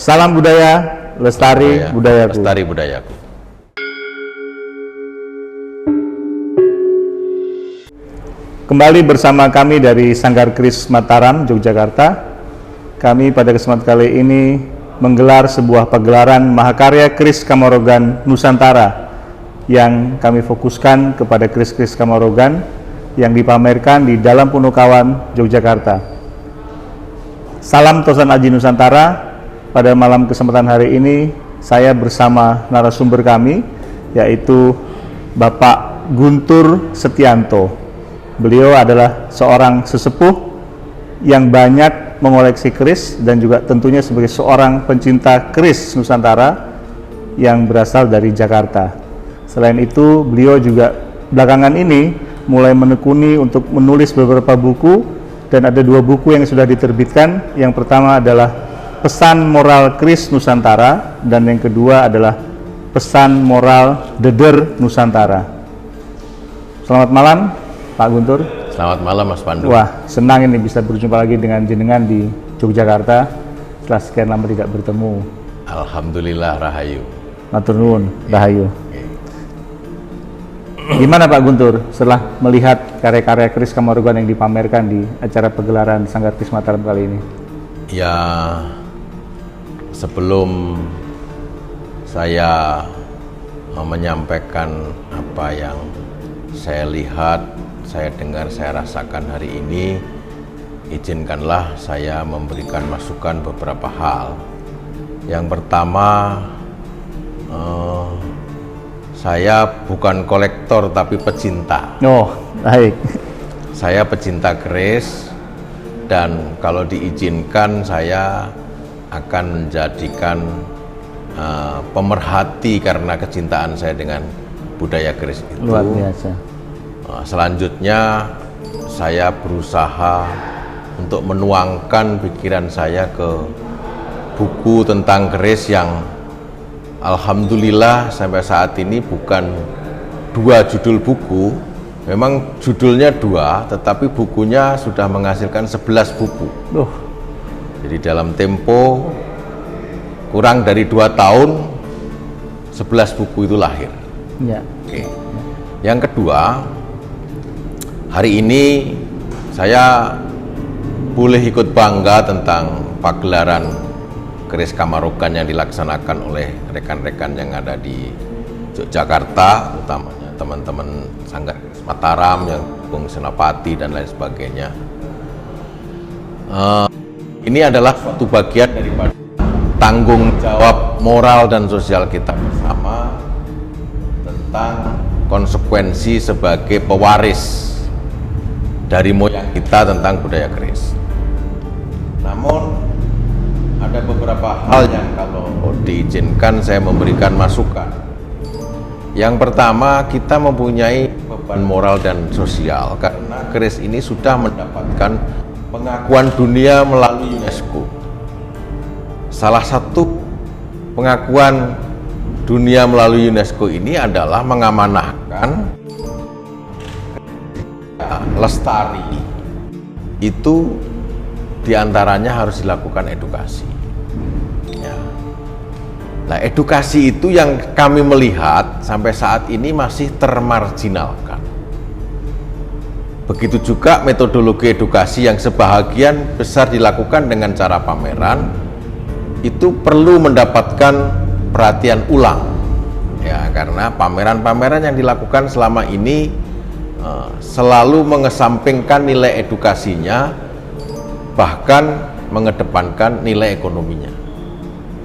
Salam budaya, lestari budayaku. Lestari budayaku. Kembali bersama kami dari Sanggar Kris Mataram, Yogyakarta. Kami pada kesempatan kali ini menggelar sebuah pagelaran Mahakarya Kris Kamorogan Nusantara yang kami fokuskan kepada kris-kris Kamorogan yang dipamerkan di dalam Punokawan, Yogyakarta. Salam Tosan Aji Nusantara. Pada malam kesempatan hari ini saya bersama narasumber kami yaitu Bapak Guntur Setianto. Beliau adalah seorang sesepuh yang banyak mengoleksi keris dan juga tentunya sebagai seorang pencinta keris Nusantara yang berasal dari Jakarta. Selain itu, beliau juga belakangan ini mulai menekuni untuk menulis beberapa buku dan ada 2 buku yang sudah diterbitkan. Yang pertama adalah Pesan Moral Keris Nusantara dan yang kedua adalah Pesan Moral Deder Nusantara. Selamat malam Pak Guntur. Selamat malam Mas Pandu. Wah, senang ini bisa berjumpa lagi dengan jenengan di Yogyakarta setelah sekian lama tidak bertemu. Alhamdulillah rahayu. Matur nuwun, rahayu. Gimana Pak Guntur setelah melihat karya-karya keris Kamorogan yang dipamerkan di acara pagelaran Sanggar Kris Mataram kali ini? Ya, sebelum saya menyampaikan apa yang saya lihat, saya dengar, saya rasakan hari ini, izinkanlah saya memberikan masukan beberapa hal. Yang pertama, saya bukan kolektor tapi pecinta. Oh, baik. Saya pecinta keris dan kalau diizinkan saya akan menjadikan pemerhati karena kecintaan saya dengan budaya keris itu. Luar biasa. Selanjutnya saya berusaha untuk menuangkan pikiran saya ke buku tentang keris yang alhamdulillah sampai saat ini bukan 2 judul buku, memang judulnya 2 tetapi bukunya sudah menghasilkan 11 buku. Jadi dalam tempo kurang dari 2 tahun 11 buku itu lahir. Ya. Oke. Yang kedua, hari ini saya boleh ikut bangga tentang pagelaran keris Kamorogan yang dilaksanakan oleh rekan-rekan yang ada di Yogyakarta, utamanya teman-teman Sanggar Kris Mataram yang Bung Senapati dan lain sebagainya. Ini adalah suatu bagian daripada tanggung jawab moral dan sosial kita bersama tentang konsekuensi sebagai pewaris dari moyang kita tentang budaya keris. Namun ada beberapa hal yang kalau diizinkan saya memberikan masukan. Yang pertama, kita mempunyai beban moral dan sosial karena keris ini sudah mendapatkan pengakuan dunia melalui UNESCO. Salah satu pengakuan dunia melalui UNESCO ini adalah mengamanahkan lestari itu diantaranya harus dilakukan edukasi. Ya. Nah, edukasi itu yang kami melihat sampai saat ini masih termarginalkan. Begitu juga metodologi edukasi yang sebahagian besar dilakukan dengan cara pameran, itu perlu mendapatkan perhatian ulang. Ya, karena pameran-pameran yang dilakukan selama ini selalu mengesampingkan nilai edukasinya, bahkan mengedepankan nilai ekonominya.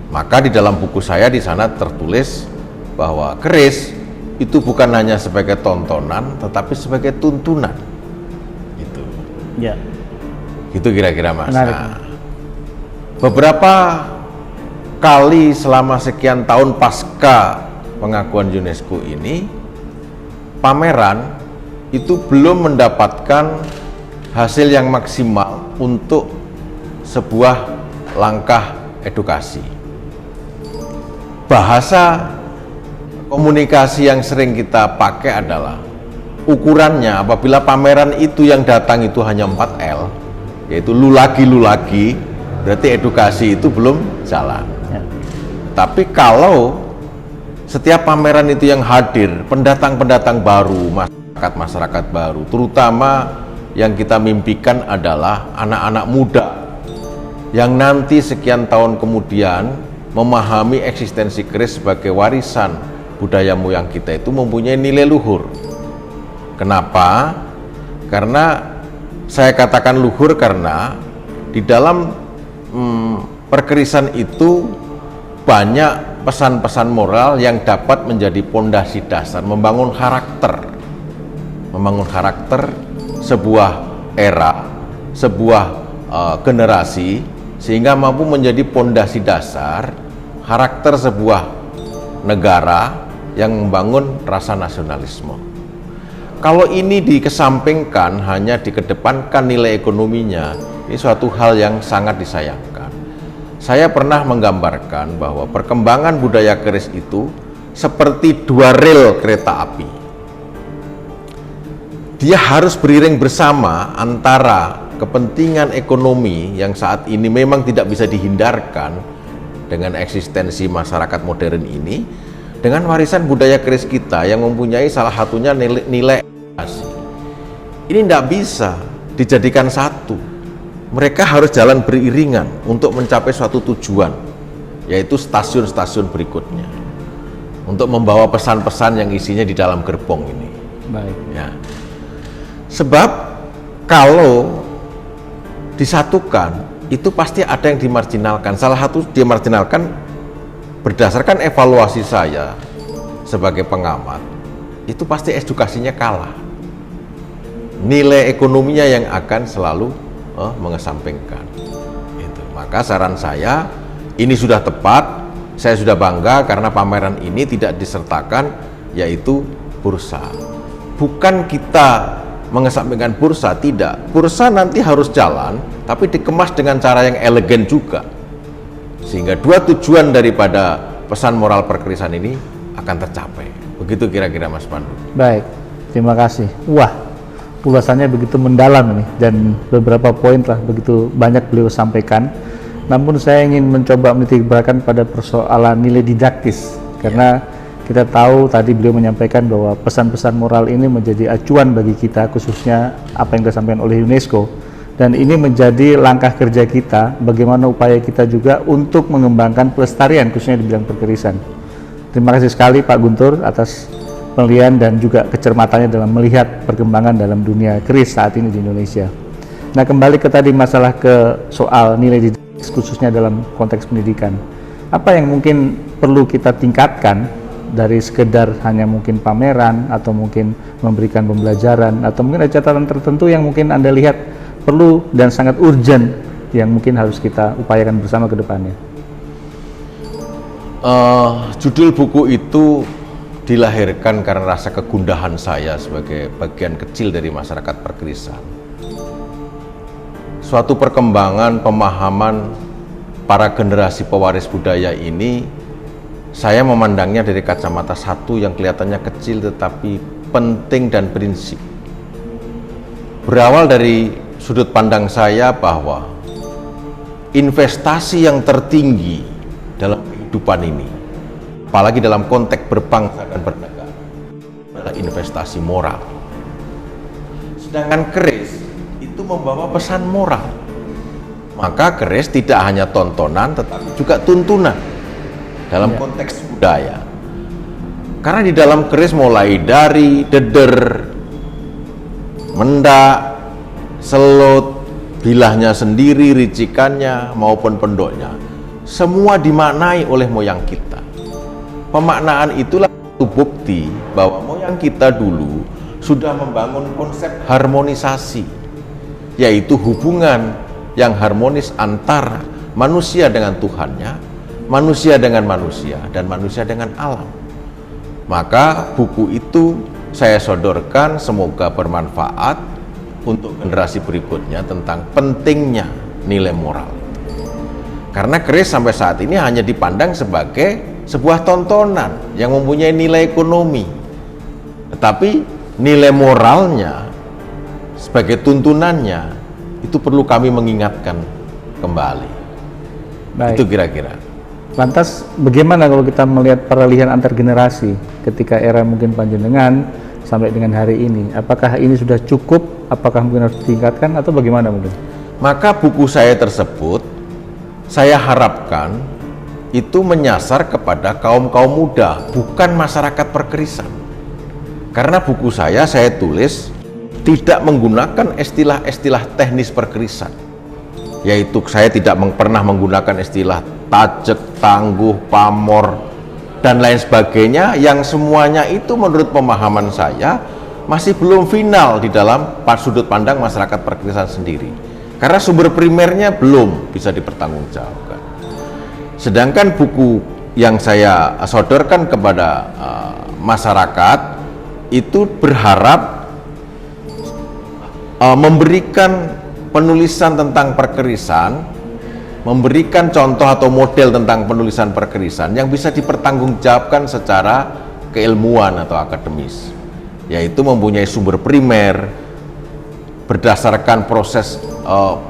Maka di dalam buku saya di sana tertulis bahwa keris itu bukan hanya sebagai tontonan, tetapi sebagai tuntunan. Gitu. Ya. Gitu kira-kira Mas. Nah, beberapa kali selama sekian tahun pasca pengakuan UNESCO ini, pameran itu belum mendapatkan hasil yang maksimal untuk sebuah langkah edukasi. Bahasa komunikasi yang sering kita pakai adalah ukurannya apabila pameran itu yang datang itu hanya 4L, yaitu lulagi-lulagi, berarti edukasi itu belum jalan. Ya. Tapi kalau setiap pameran itu yang hadir, pendatang-pendatang baru, masyarakat baru, terutama yang kita mimpikan adalah anak-anak muda yang nanti sekian tahun kemudian memahami eksistensi keris sebagai warisan budaya moyang kita itu mempunyai nilai luhur. Kenapa? Karena saya katakan luhur karena di dalam perkerisan itu banyak pesan-pesan moral yang dapat menjadi pondasi dasar membangun karakter sebuah era, sebuah generasi, sehingga mampu menjadi pondasi dasar karakter sebuah negara yang membangun rasa nasionalisme. Kalau ini dikesampingkan, hanya dikedepankan nilai ekonominya, ini suatu hal yang sangat disayangkan. Saya pernah menggambarkan bahwa perkembangan budaya keris itu seperti dua rel kereta api. Dia harus beriring bersama antara kepentingan ekonomi yang saat ini memang tidak bisa dihindarkan dengan eksistensi masyarakat modern ini, dengan warisan budaya keris kita yang mempunyai salah satunya nilai edukasi. Ini tidak bisa dijadikan satu. Mereka harus jalan beriringan untuk mencapai suatu tujuan, yaitu stasiun-stasiun berikutnya, untuk membawa pesan-pesan yang isinya di dalam gerbong ini. Baik. Ya. Sebab kalau disatukan, itu pasti ada yang dimarginalkan. Salah satu dimarginalkan berdasarkan evaluasi saya sebagai pengamat, itu pasti edukasinya kalah. Nilai ekonominya yang akan selalu mengesampingkan. Itu. Maka saran saya, ini sudah tepat. Saya sudah bangga karena pameran ini tidak disertakan, yaitu bursa. Bukan kita mengesampingkan bursa, tidak. Bursa nanti harus jalan, tapi dikemas dengan cara yang elegan juga, sehingga dua tujuan daripada pesan moral perkerisan ini akan tercapai. Begitu kira-kira Mas Pandu. Baik, terima kasih. Wah, ulasannya begitu mendalam ini, dan beberapa poin lah begitu banyak beliau sampaikan. Namun saya ingin mencoba menitik beratkan pada persoalan nilai didaktis, karena kita tahu tadi beliau menyampaikan bahwa pesan-pesan moral ini menjadi acuan bagi kita, khususnya apa yang disampaikan oleh UNESCO, dan ini menjadi langkah kerja kita, bagaimana upaya kita juga untuk mengembangkan pelestarian khususnya di bidang perkerisan. Terima kasih sekali Pak Guntur atas penelitian dan juga kecermatannya dalam melihat perkembangan dalam dunia keris saat ini di Indonesia. Nah, kembali ke tadi masalah ke soal nilai didaktis khususnya dalam konteks pendidikan. Apa yang mungkin perlu kita tingkatkan dari sekedar hanya mungkin pameran atau mungkin memberikan pembelajaran, atau mungkin ada catatan tertentu yang mungkin Anda lihat perlu dan sangat urgent yang mungkin harus kita upayakan bersama ke depannya? Judul buku itu dilahirkan karena rasa kegundahan saya sebagai bagian kecil dari masyarakat perkerisan. Suatu perkembangan pemahaman para generasi pewaris budaya ini, saya memandangnya dari kacamata satu yang kelihatannya kecil tetapi penting dan prinsip. Berawal dari sudut pandang saya bahwa investasi yang tertinggi dalam kehidupan ini, apalagi dalam konteks berbangsa dan bernegara, adalah investasi moral. Sedangkan keris itu membawa pesan moral. Maka keris tidak hanya tontonan tetapi juga tuntunan dalam konteks budaya. Karena di dalam keris mulai dari deder, mendak, selut, bilahnya sendiri, ricikannya maupun pendoknya, semua dimaknai oleh moyang kita. Pemaknaan itulah satu bukti bahwa moyang kita dulu sudah membangun konsep harmonisasi, yaitu hubungan yang harmonis antara manusia dengan Tuhannya, manusia dengan manusia, dan manusia dengan alam. Maka buku itu saya sodorkan, semoga bermanfaat untuk generasi berikutnya tentang pentingnya nilai moral. Karena keris sampai saat ini hanya dipandang sebagai sebuah tontonan yang mempunyai nilai ekonomi, tetapi nilai moralnya sebagai tuntunannya itu perlu kami mengingatkan kembali. Baik. Itu kira-kira. Lantas bagaimana kalau kita melihat peralihan antar generasi ketika era mungkin panjenengan sampai dengan hari ini? Apakah ini sudah cukup? Apakah mungkin harus ditingkatkan atau bagaimana mungkin? Maka buku saya tersebut saya harapkan itu menyasar kepada kaum-kaum muda, bukan masyarakat perkerisan. Karena buku saya tulis tidak menggunakan istilah-istilah teknis perkerisan. Yaitu saya tidak pernah menggunakan istilah tajek, tangguh, pamor, dan lain sebagainya, yang semuanya itu menurut pemahaman saya masih belum final di dalam sudut pandang masyarakat perkerisan sendiri. Karena sumber primernya belum bisa dipertanggungjawabkan. Sedangkan buku yang saya sodorkan kepada masyarakat itu berharap memberikan penulisan tentang perkerisan, memberikan contoh atau model tentang penulisan perkerisan yang bisa dipertanggungjawabkan secara keilmuan atau akademis, yaitu mempunyai sumber primer berdasarkan proses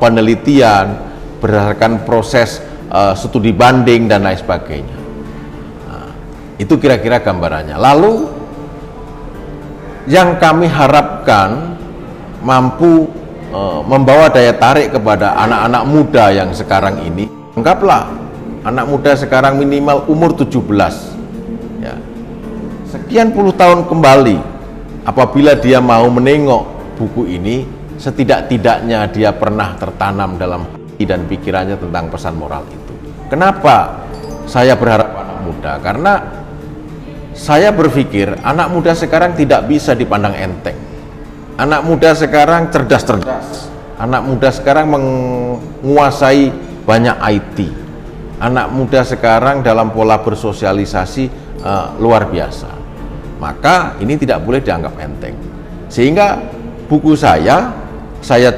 penelitian, berdasarkan proses studi banding dan lain sebagainya. Nah, itu kira-kira gambarannya. Lalu yang kami harapkan mampu membawa daya tarik kepada anak-anak muda yang sekarang ini. Anggaplah anak muda sekarang minimal umur 17 ya. Sekian puluh tahun kembali, apabila dia mau menengok buku ini, setidak-tidaknya dia pernah tertanam dalam hati dan pikirannya tentang pesan moral itu. Kenapa saya berharap anak muda? Karena saya berpikir anak muda sekarang tidak bisa dipandang enteng. Anak muda sekarang cerdas-cerdas. Anak muda sekarang menguasai banyak IT. Anak muda sekarang dalam pola bersosialisasi luar biasa. Maka ini tidak boleh dianggap enteng. Sehingga buku saya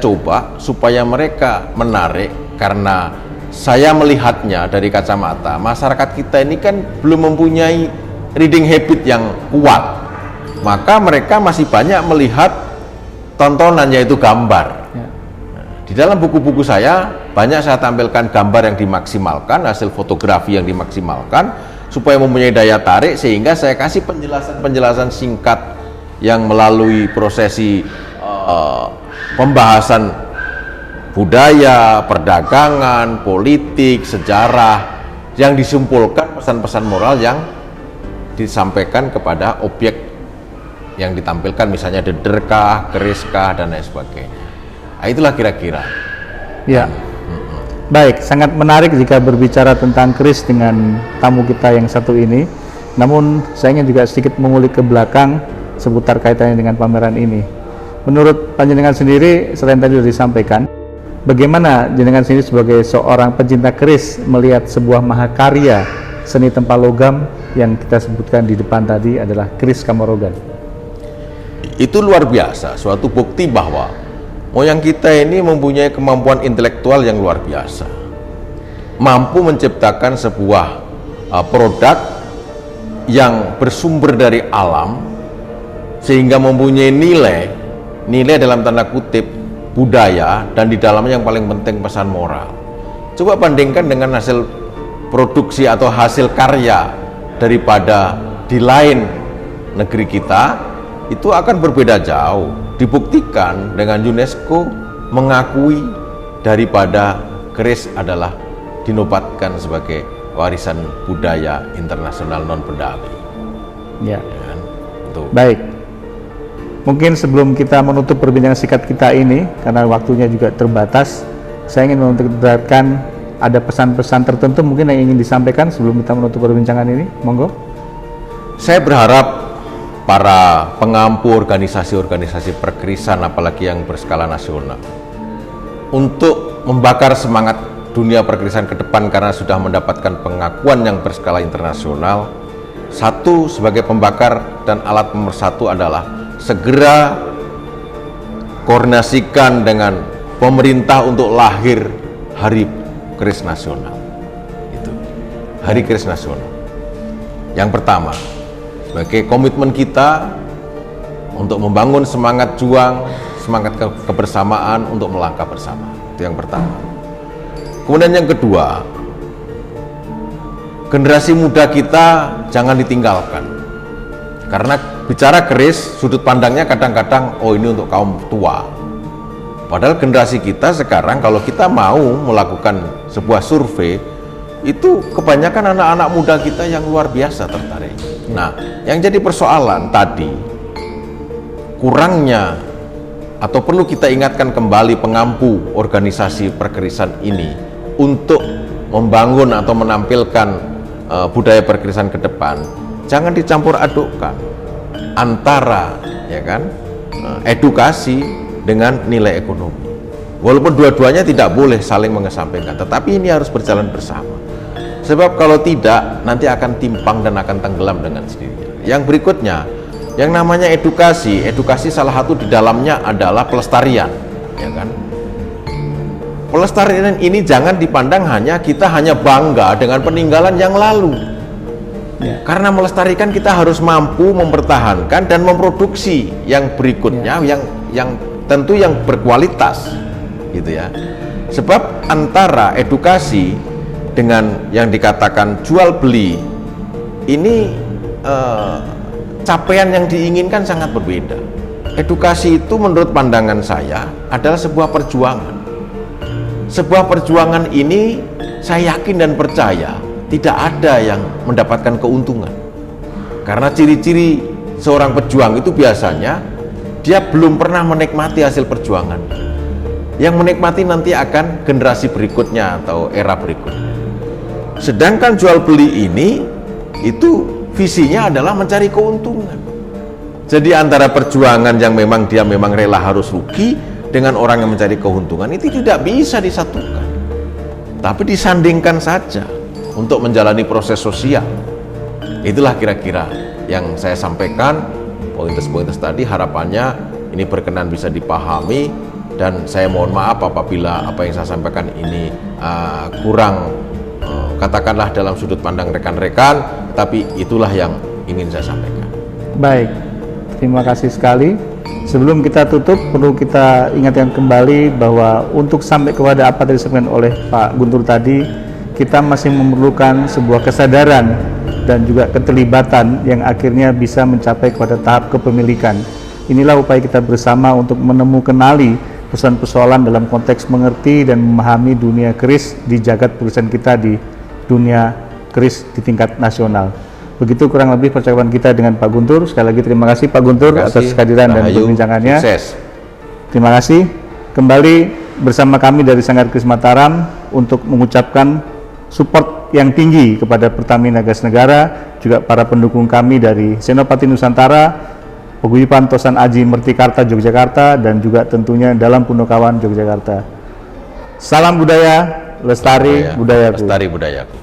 coba supaya mereka menarik, karena saya melihatnya dari kacamata masyarakat kita ini kan belum mempunyai reading habit yang kuat. Maka mereka masih banyak melihat tontonan, yaitu gambar. Di dalam buku-buku saya banyak saya tampilkan gambar yang dimaksimalkan, hasil fotografi yang dimaksimalkan supaya mempunyai daya tarik, sehingga saya kasih penjelasan singkat yang melalui prosesi pembahasan budaya, perdagangan, politik, sejarah, yang disimpulkan pesan-pesan moral yang disampaikan kepada objek yang ditampilkan, misalnya dederkah, keriskah, dan lain sebagainya. Nah, itulah kira-kira. Ya, baik, sangat menarik jika berbicara tentang keris dengan tamu kita yang satu ini. Namun saya ingin juga sedikit mengulik ke belakang seputar kaitannya dengan pameran ini. Menurut panjenengan sendiri, selain tadi sudah disampaikan, bagaimana jenengan sendiri sebagai seorang pencinta keris melihat sebuah mahakarya seni tempa logam yang kita sebutkan di depan tadi adalah keris Kamorogan? Itu luar biasa, suatu bukti bahwa moyang kita ini mempunyai kemampuan intelektual yang luar biasa, mampu menciptakan sebuah produk yang bersumber dari alam, sehingga mempunyai nilai dalam tanda kutip budaya, dan di dalamnya yang paling penting pesan moral. Coba bandingkan dengan hasil produksi atau hasil karya daripada di lain negeri kita, itu akan berbeda jauh. Dibuktikan dengan UNESCO mengakui daripada keris adalah dinobatkan sebagai warisan budaya internasional non bendawi. Ya. Tuh. Baik. Mungkin sebelum kita menutup perbincangan singkat kita ini, karena waktunya juga terbatas, saya ingin menunjukkan ada pesan-pesan tertentu mungkin yang ingin disampaikan sebelum kita menutup perbincangan ini. Monggo. Saya berharap para pengampu organisasi-organisasi perkerisan, apalagi yang berskala nasional, untuk membakar semangat dunia perkerisan ke depan, karena sudah mendapatkan pengakuan yang berskala internasional. Satu, sebagai pembakar dan alat nomor satu adalah segera koordinasikan dengan pemerintah untuk lahir Hari Keris Nasional. Itu Hari Keris Nasional yang pertama, sebagai komitmen kita untuk membangun semangat juang, semangat kebersamaan untuk melangkah bersama. Itu yang pertama. Kemudian yang kedua, generasi muda kita jangan ditinggalkan. Karena bicara keris, sudut pandangnya kadang-kadang, oh ini untuk kaum tua. Padahal generasi kita sekarang, kalau kita mau melakukan sebuah survei, itu kebanyakan anak-anak muda kita yang luar biasa tertarik. Nah, yang jadi persoalan tadi, kurangnya atau perlu kita ingatkan kembali pengampu organisasi perkerisan ini untuk membangun atau menampilkan budaya perkerisan ke depan. Jangan dicampur adukkan antara ya kan edukasi dengan nilai ekonomi. Walaupun dua-duanya tidak boleh saling mengesampingkan, tetapi ini harus berjalan bersama. Sebab kalau tidak, nanti akan timpang dan akan tenggelam dengan sendirinya. Yang berikutnya, yang namanya edukasi salah satu di dalamnya adalah pelestarian, ya kan? Pelestarian ini jangan dipandang kita hanya bangga dengan peninggalan yang lalu. Ya. Karena melestarikan kita harus mampu mempertahankan dan memproduksi yang berikutnya, yang tentu yang berkualitas, gitu ya. Sebab antara edukasi dengan yang dikatakan jual beli ini capaian yang diinginkan sangat berbeda. Edukasi itu menurut pandangan saya adalah sebuah perjuangan. Sebuah perjuangan ini saya yakin dan percaya tidak ada yang mendapatkan keuntungan. Karena ciri-ciri seorang pejuang itu biasanya dia belum pernah menikmati hasil perjuangan. Yang menikmati nanti akan generasi berikutnya atau era berikutnya. Sedangkan jual beli ini itu visinya adalah mencari keuntungan. Jadi antara perjuangan yang memang dia memang rela harus rugi dengan orang yang mencari keuntungan itu tidak bisa disatukan. Tapi disandingkan saja untuk menjalani proses sosial. Itulah kira-kira yang saya sampaikan. Pointer-pointer tadi harapannya ini berkenan bisa dipahami, dan saya mohon maaf apabila apa yang saya sampaikan ini kurang katakanlah dalam sudut pandang rekan-rekan, tapi itulah yang ingin saya sampaikan. Baik, terima kasih sekali. Sebelum kita tutup, perlu kita ingatkan kembali bahwa untuk sampai kepada apa yang disampaikan oleh Pak Guntur tadi, kita masih memerlukan sebuah kesadaran dan juga keterlibatan yang akhirnya bisa mencapai kepada tahap kepemilikan. Inilah upaya kita bersama untuk menemukanali persoalan-persoalan dalam konteks mengerti dan memahami dunia keris di jagat perusahaan kita di dunia keris di tingkat nasional. Begitu kurang lebih percakapan kita dengan Pak Guntur. Sekali lagi terima kasih Pak Guntur atas kehadiran dan perbincangannya. Sukses. Terima kasih. Kembali bersama kami dari Sanggar Keris Mataram untuk mengucapkan support yang tinggi kepada Pertamina Gas Negara, juga para pendukung kami dari Senopati Nusantara, Paguyuban Tosan Aji Mertikarta Yogyakarta, dan juga tentunya Dalam Punakawan Yogyakarta. Salam budaya, lestari budayaku. Lestari budayaku.